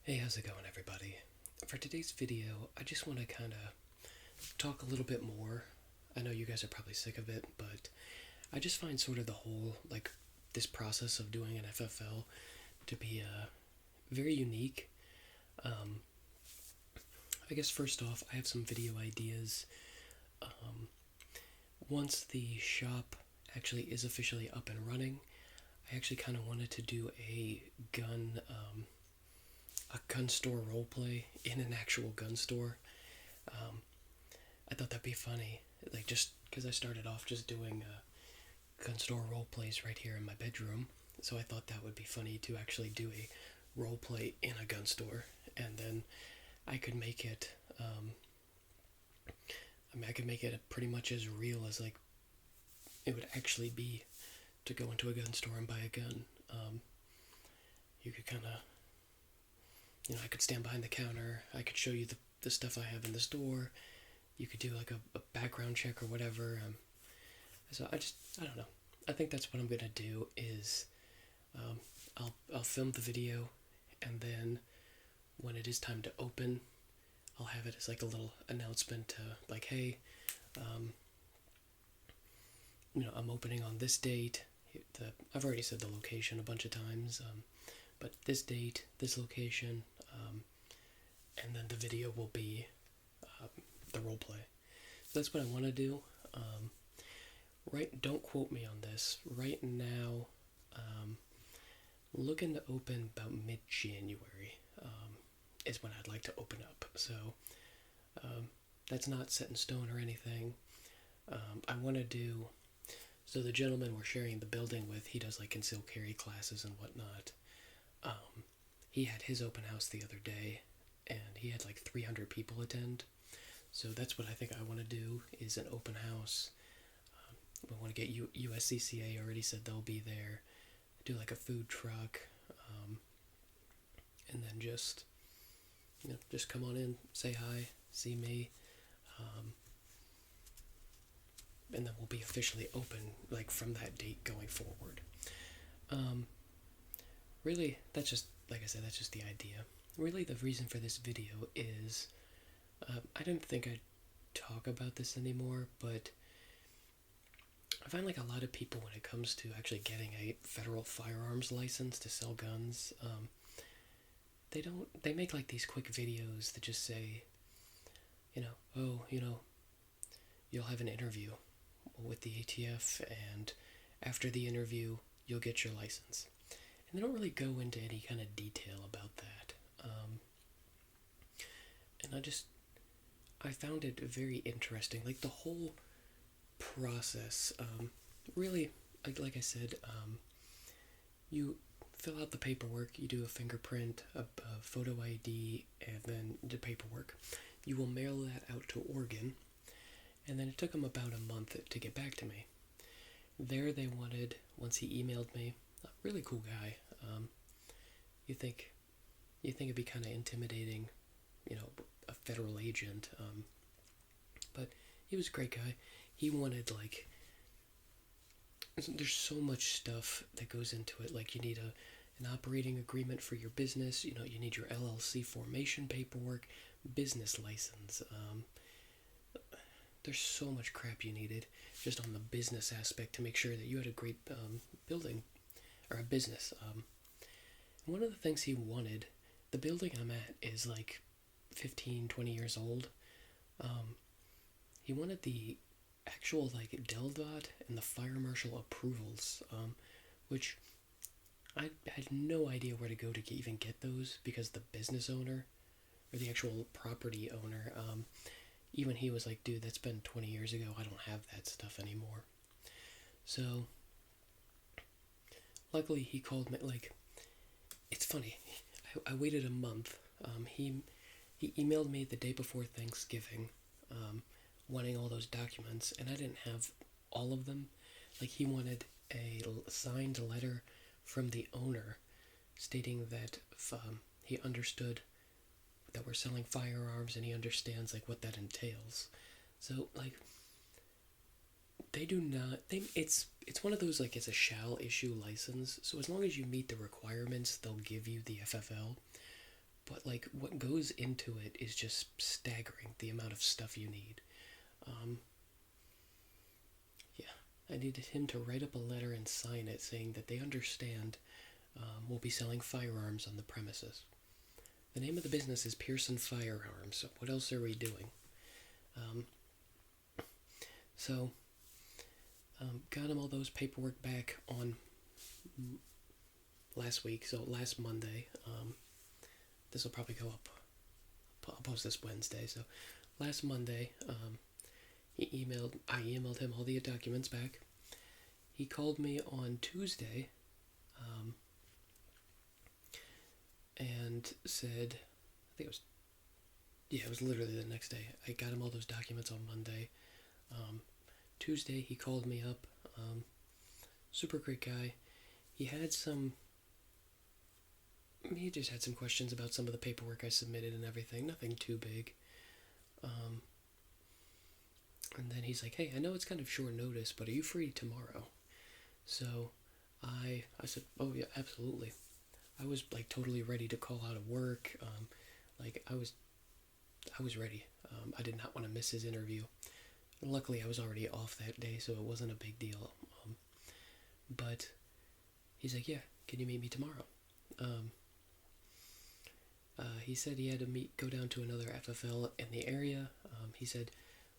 Hey, how's it going, everybody? For today's video, I just want to kind of talk a little bit more. I know you guys are probably sick of it, but I just find sort of the whole, this process of doing an FFL to be very unique. Um, I guess first off, I have some video ideas. Um, Once the shop actually is officially up and running, I actually kind of wanted to do a gun store roleplay in an actual gun store. Um, I thought that'd be funny, just because I started off just doing gun store role plays right here in my bedroom. So I thought that would be funny to actually do a role play in a gun store, and then I could make it. I could make it pretty much as real as it would actually be to go into a gun store and buy a gun. You could kind of, I could stand behind the counter. I could show you the stuff I have in the store. You could do like a background check or whatever. So I don't know. I think that's what I'm gonna do is I'll film the video, and then when it is time to open, I'll have it as like a little announcement to hey, um, I'm opening on this date. I've already said the location a bunch of times, but this date, this location, and then the video will be the role play. So that's what I want to do. Don't quote me on this. Right now, looking to open about mid-January is when I'd like to open up. So that's not set in stone or anything. I want to do. So the gentleman we're sharing the building with, he does like concealed carry classes and whatnot. He had his open house the other day, and he had like 300 people attend. So that's what I think I want to do is an open house. We want to get USCCA already said they'll be there. Do like a food truck, and then just come on in, say hi, see me, and then we'll be officially open from that date going forward. Really, that's just like I said, that's just the idea. Really, the reason for this video is I didn't think I'd talk about this anymore, but I find a lot of people when it comes to actually getting a federal firearms license to sell guns, they make these quick videos that just say, oh, you'll have an interview with the ATF, and after the interview, you'll get your license. And they don't really go into any kind of detail about that. And I found it very interesting. The whole process, really, like I said, you fill out the paperwork, you do a fingerprint, a photo ID, and then the paperwork. You will mail that out to Oregon, and then it took them about a month to get back to me. There they wanted, once he emailed me, a really cool guy. You think it'd be kind of intimidating, a federal agent, but he was a great guy. He wanted there's so much stuff that goes into it. You need an operating agreement for your business. You need your LLC formation paperwork, business license. There's so much crap you needed just on the business aspect to make sure that you had a great building or a business. One of the things he wanted, the building I'm at is 15, 20 years old. He wanted the actual DELDOT and the fire marshal approvals, which I had no idea where to go to even get those, because the business owner or the actual property owner, even he was like, dude, that's been 20 years ago. I don't have that stuff anymore. So luckily he called me. It's funny. I waited a month. He emailed me the day before Thanksgiving, wanting all those documents, and I didn't have all of them. He wanted a signed letter from the owner stating that he understood that we're selling firearms, and he understands what that entails. So they do not. It's one of those it's a shall issue license. So as long as you meet the requirements, they'll give you the FFL. but like what goes into it is just staggering. The amount of stuff you need. Um, yeah, I needed him to write up a letter and sign it saying that they understand we'll be selling firearms on the premises. The name of the business is Pearson Firearms. So what else are we doing? Um, so, got him all those paperwork back on last week, so last Monday. This will probably go up. I'll post this Wednesday. So, last Monday, I emailed him all the documents back. He called me on Tuesday, and said, it was literally the next day. I got him all those documents on Monday. Tuesday, he called me up. Super great guy. He just had some questions about some of the paperwork I submitted and everything. Nothing too big. And then he's like, hey, I know it's kind of short notice, but are you free tomorrow? So I said, oh yeah, absolutely. I was like totally ready to call out of work. I was ready. I did not want to miss his interview. Luckily, I was already off that day, so it wasn't a big deal. But he's like, yeah, can you meet me tomorrow? He said he had to go down to another FFL in the area. He said,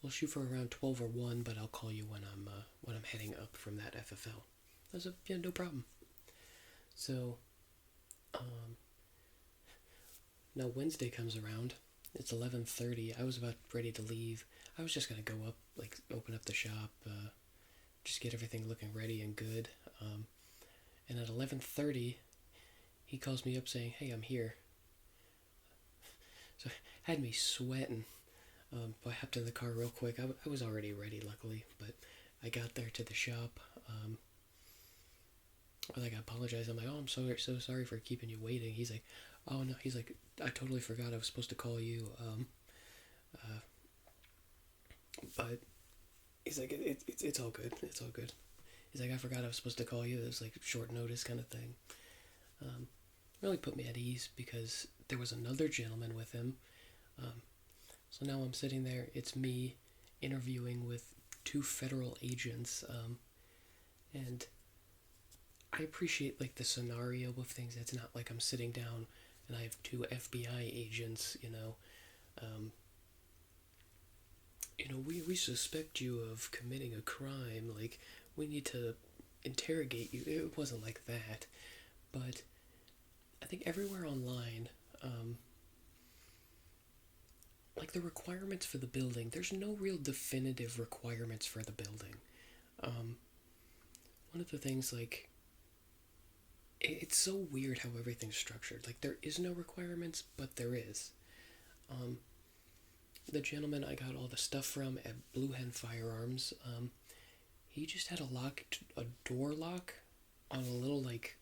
we'll shoot for around 12 or 1, but I'll call you when I'm heading up from that FFL. I said, yeah, no problem. So, now Wednesday comes around. It's 11:30. I was about ready to leave. I was just gonna go up, like open up the shop, just get everything looking ready and good. And at 11:30, he calls me up saying, "Hey, I'm here." So had me sweating. But I hopped in the car real quick. I was already ready, luckily, but I got there to the shop. I apologized. I'm like, "Oh, I'm so sorry for keeping you waiting." He's like, "Oh no," he's like, "I totally forgot I was supposed to call you." But he's like, it's all good. It's all good. He's like, "I forgot I was supposed to call you. It was like short notice kind of thing." Really put me at ease because there was another gentleman with him. So now I'm sitting there. It's me interviewing with 2 federal agents, and I appreciate like the scenario of things. It's not like I'm sitting down and I have 2 FBI agents. We suspect you of committing a crime. Like, we need to interrogate you. It wasn't like that, but I think everywhere online, like the requirements for the building, there's no real definitive requirements for the building. One of the things, like, it's so weird how everything's structured. Like, there is no requirements, but there is. The gentleman I got all the stuff from at Blue Hen Firearms, he just had a door lock on a little, like,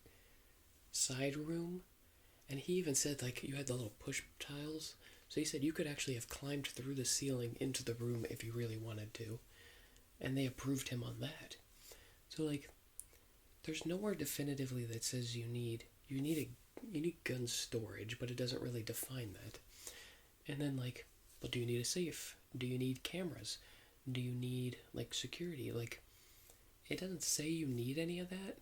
side room. And he even said, like, you had the little push tiles. So he said you could actually have climbed through the ceiling into the room if you really wanted to. And they approved him on that. So, like, there's nowhere definitively that says you need gun storage, but it doesn't really define that. And then, like, well, do you need a safe? Do you need cameras? Do you need, like, security? Like, it doesn't say you need any of that,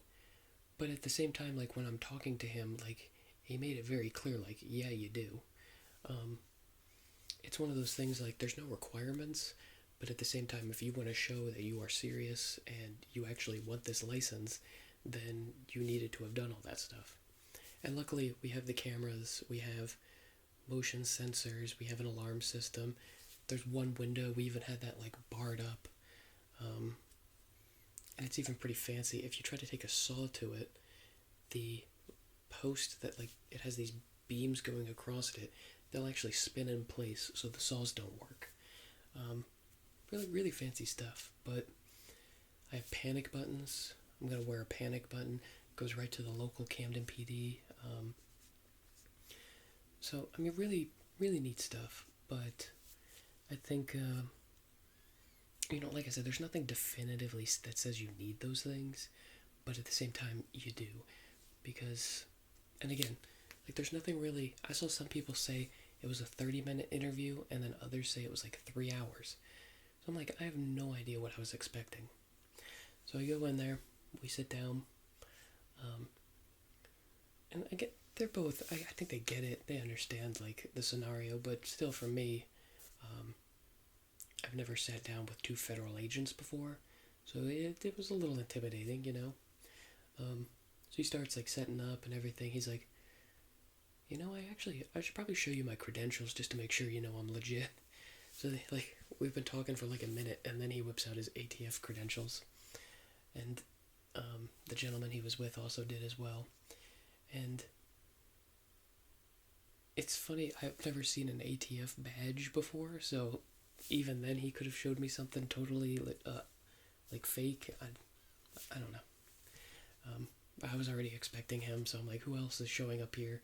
but at the same time, like, when I'm talking to him, like, he made it very clear, like, yeah, you do. It's one of those things, like, there's no requirements, but at the same time, if you want to show that you are serious and you actually want this license, then you needed to have done all that stuff. And luckily, we have the cameras, we have motion sensors, we have an alarm system. There's one window, we even had that, like, barred up. And it's even pretty fancy. If you try to take a saw to it, the post that, like, it has these beams going across it, they'll actually spin in place so the saws don't work. Really, really fancy stuff. But I have panic buttons. I'm going to wear a panic button. It goes right to the local Camden PD. So, I mean, really, really neat stuff. But I think, like I said, there's nothing definitively that says you need those things. But at the same time, you do. Because, and again, Like, there's nothing really. I saw some people say it was a 30-minute interview, and then others say it was like 3 hours. So I'm like, I have no idea what I was expecting. So I go in there, we sit down, um, and I get they're both. I think they get it. They understand like the scenario, but still, for me, um, I've never sat down with two federal agents before, so it was a little intimidating, you know. So he starts like setting up and everything. He's like, I should probably show you my credentials just to make sure you know I'm legit. So we've been talking for like a minute, and then he whips out his ATF credentials, and the gentleman he was with also did as well. And it's funny, I've never seen an ATF badge before, so even then he could have showed me something totally like fake. I don't know. Um, I was already expecting him, so I'm like, who else is showing up here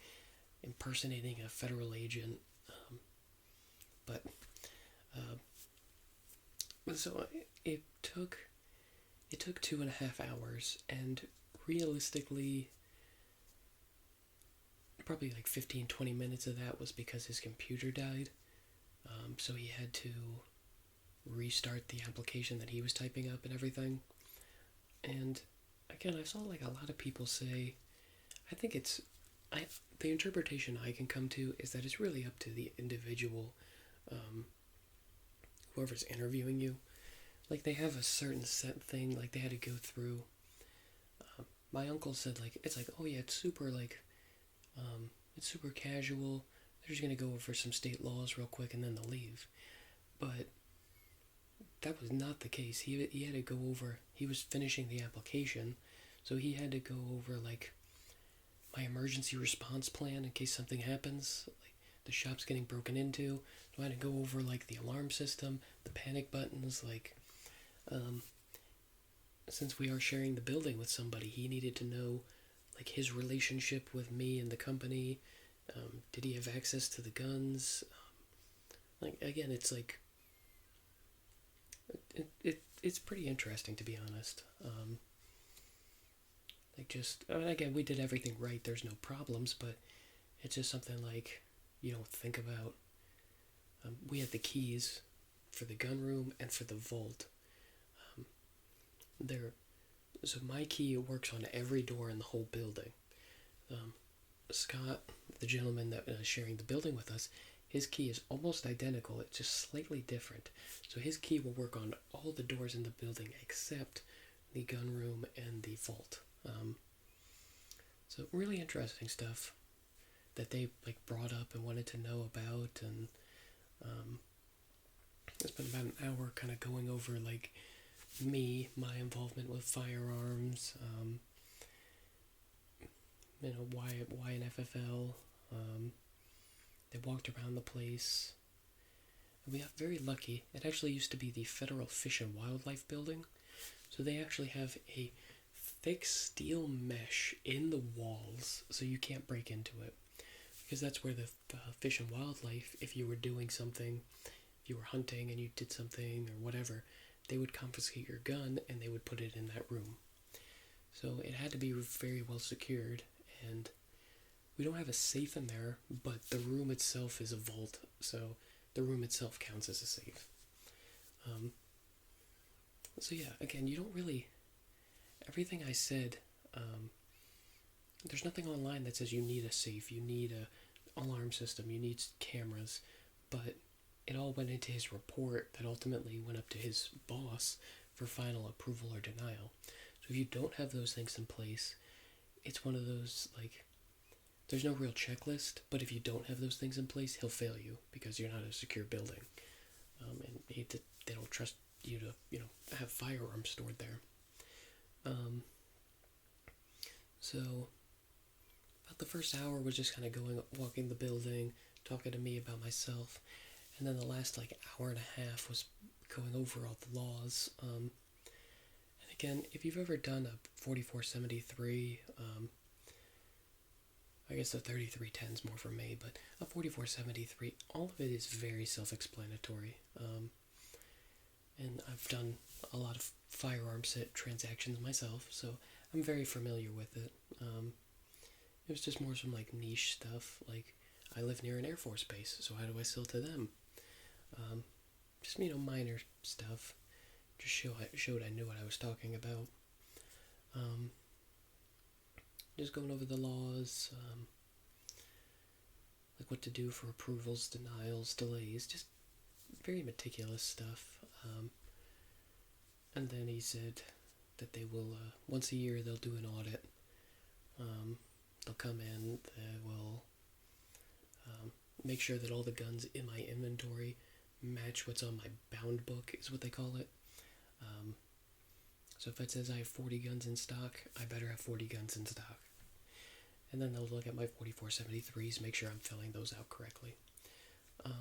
impersonating a federal agent? But so it took 2.5 hours, and realistically, probably like 15-20 minutes of that was because his computer died. So he had to restart the application that he was typing up and everything. And again, I saw like a lot of people say, I think the interpretation I can come to is that it's really up to the individual, um, whoever's interviewing you. Like they have a certain set thing, like they had to go through. My uncle said like it's like, oh yeah, it's super casual. They're just gonna go over some state laws real quick and then they'll leave. But that was not the case. He had to go over. He was finishing the application, so he had to go over like my emergency response plan in case something happens. Like the shop's getting broken into, so I had to go over like the alarm system, the panic buttons. Like, since we are sharing the building with somebody, he needed to know like his relationship with me and the company. Did he have access to the guns? Like again, it's like it's pretty interesting, to be honest. Like just I mean, again, we did everything right. There's no problems, but it's just something like you don't think about. We had the keys for the gun room and for the vault. Um, there, so my key works on every door in the whole building. Um, Scott, the gentleman that is sharing the building with us, his key is almost identical. It's just slightly different. So his key will work on all the doors in the building except the gun room and the vault. So really interesting stuff that they like brought up and wanted to know about, and I spent about an hour kind of going over like my involvement with firearms, why an FFL. They walked around the place. And we got very lucky. It actually used to be the Federal Fish and Wildlife Building. So they actually have a thick steel mesh in the walls so you can't break into it. Because that's where the Fish and Wildlife, if you were doing something, if you were hunting and you did something or whatever, they would confiscate your gun and they would put it in that room. So it had to be very well secured, and we don't have a safe in there, but the room itself is a vault, so the room itself counts as a safe. So yeah, again, you don't really, everything I said, there's nothing online that says you need a safe, you need a alarm system, you need cameras, but it all went into his report that ultimately went up to his boss for final approval or denial. So if you don't have those things in place, it's one of those, like, there's no real checklist, but if you don't have those things in place, he'll fail you because you're not a secure building. And they don't trust you to, have firearms stored there. So about the first hour was just kind of walking the building, talking to me about myself, and then the last like hour and a half was going over all the laws. And again, if you've ever done a 4473, I guess the 3310 is more for me, but a 4473, all of it is very self-explanatory. And I've done a lot of firearm set transactions myself, so I'm very familiar with it. It was just more some like niche stuff. Like I live near an Air Force base, so how do I sell to them? Um, just minor stuff. Just showed I knew what I was talking about. Um, just going over the laws, like what to do for approvals, denials, delays, just very meticulous stuff. And then he said that they will, once a year, they'll do an audit. They'll come in, they will make sure that all the guns in my inventory match what's on my bound book, is what they call it. So if it says I have 40 guns in stock, I better have 40 guns in stock. And then they'll look at my 4473s, make sure I'm filling those out correctly. So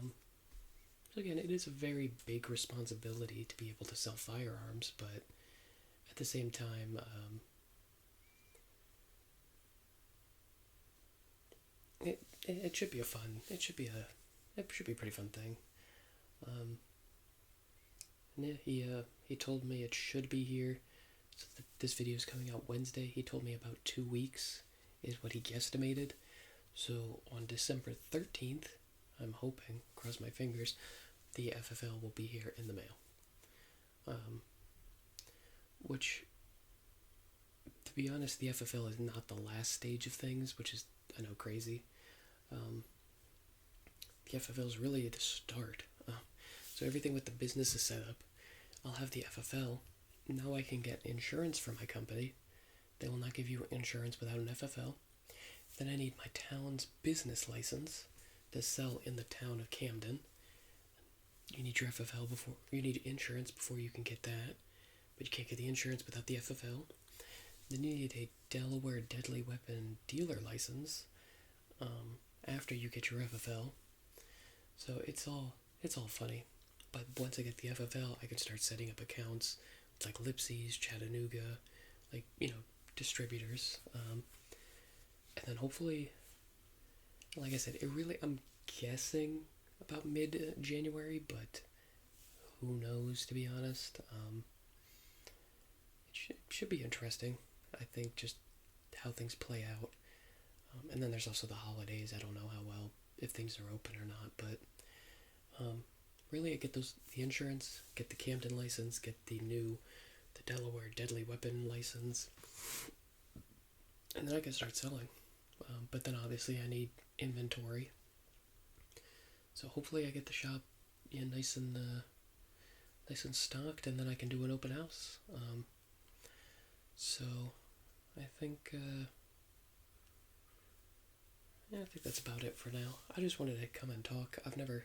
again, it is a very big responsibility to be able to sell firearms, but at the same time, it should be a fun. It should be a pretty fun thing. Um, yeah, he told me it should be here. So this video is coming out Wednesday. He told me about 2 weeks is what he guesstimated. So on December 13th, I'm hoping, cross my fingers, the FFL will be here in the mail. Which, to be honest, the FFL is not the last stage of things, which is, I know, crazy. The FFL is really the start. So everything with the business is set up. I'll have the FFL. Now I can get insurance for my company. They will not give you insurance without an FFL. Then I need my town's business license to sell in the town of Camden. You need your FFL before you need insurance before you can get that, but you can't get the insurance without the FFL. Then you need a Delaware deadly weapon dealer license after you get your FFL. So it's all funny. But once I get the FFL, I can start setting up accounts with like Lipsy's, Chattanooga, like distributors, and then hopefully, like I said, I'm guessing about mid-January, but who knows, to be honest. It should be interesting, I think, just how things play out. And then there's also the holidays. I don't know how well, if things are open or not, but really I get the insurance, get the Camden license, get the Delaware deadly weapon license, and then I can start selling. But then obviously I need inventory. So hopefully I get the shop nice and stocked, and then I can do an open house. So I think I think that's about it for now. I just wanted to come and talk. I've never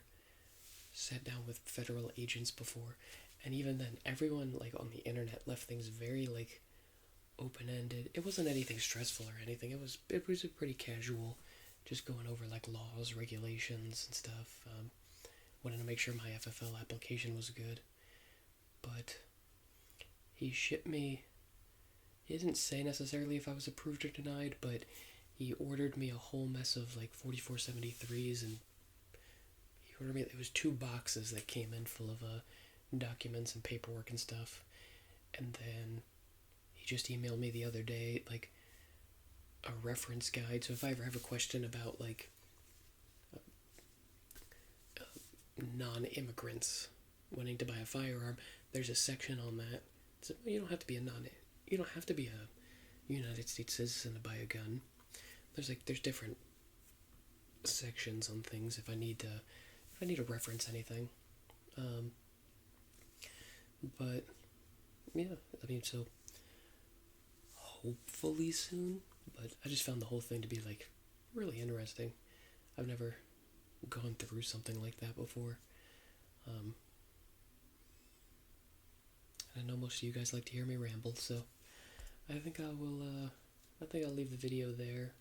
sat down with federal agents before, and even then, everyone like on the internet left things very like open-ended. It wasn't anything stressful or anything. It was a pretty casual, just going over like laws, regulations, and stuff. Wanted to make sure my FFL application was good, but he shipped me. He didn't say necessarily if I was approved or denied, but he ordered me a whole mess of like 4473s, and he ordered me. It was 2 boxes that came in full of documents and paperwork and stuff, and then he just emailed me the other day like a reference guide. So if I ever have a question about like non-immigrants wanting to buy a firearm, there's a section on that. So you don't have to be a United States citizen to buy a gun. There's different sections on things if I need to reference anything. But yeah, I mean, so hopefully soon. But I just found the whole thing to be like really interesting. I've never gone through something like that before. I know most of you guys like to hear me ramble, so I think I'll leave the video there.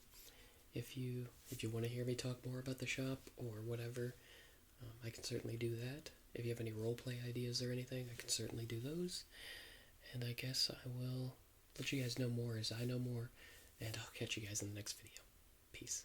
If you want to hear me talk more about the shop or whatever, I can certainly do that. If you have any roleplay ideas or anything, I can certainly do those. And I guess I will let you guys know more as I know more, and I'll catch you guys in the next video. Peace.